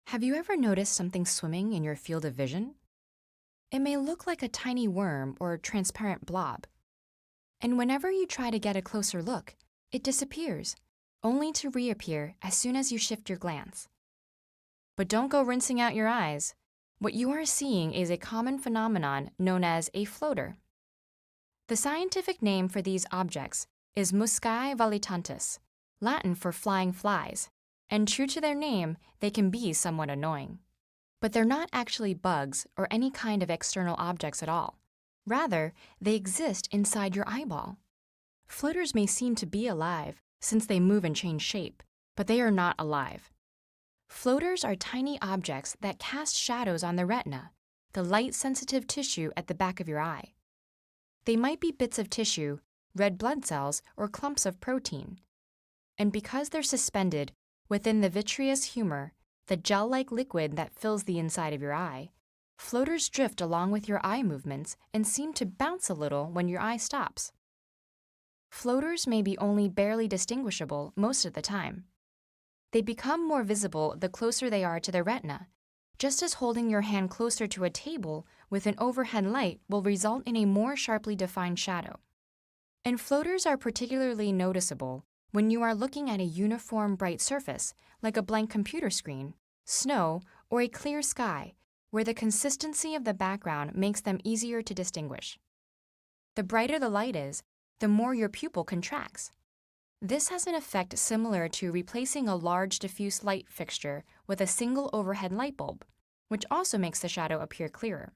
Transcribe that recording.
Have you ever noticed something swimming in your field of vision? It may look like a tiny worm or transparent blob. And whenever you try to get a closer look, it disappears, only to reappear as soon as you shift your glance. But don't go rinsing out your eyes. What you are seeing is a common phenomenon known as a floater. The scientific name for these objects is Muscae volitantes, Latin for flying flies, and true to their name, they can be somewhat annoying. But they're not actually bugs or any kind of external objects at all. Rather, they exist inside your eyeball. Floaters may seem to be alive since they move and change shape, but they are not alive. Floaters are tiny objects that cast shadows on the retina, the light-sensitive tissue at the back of your eye. They might be bits of tissue, red blood cells, or clumps of protein. And because they're suspended within the vitreous humor, the gel-like liquid that fills the inside of your eye, floaters drift along with your eye movements and seem to bounce a little when your eye stops. Floaters may be only barely distinguishable most of the time. They become more visible the closer they are to the retina, just as holding your hand closer to a table with an overhead light will result in a more sharply defined shadow. And floaters are particularly noticeable when you are looking at a uniform bright surface, like a blank computer screen, snow, or a clear sky, where the consistency of the background makes them easier to distinguish. The brighter the light is, the more your pupil contracts. This has an effect similar to replacing a large diffuse light fixture with a single overhead light bulb, which also makes the shadow appear clearer.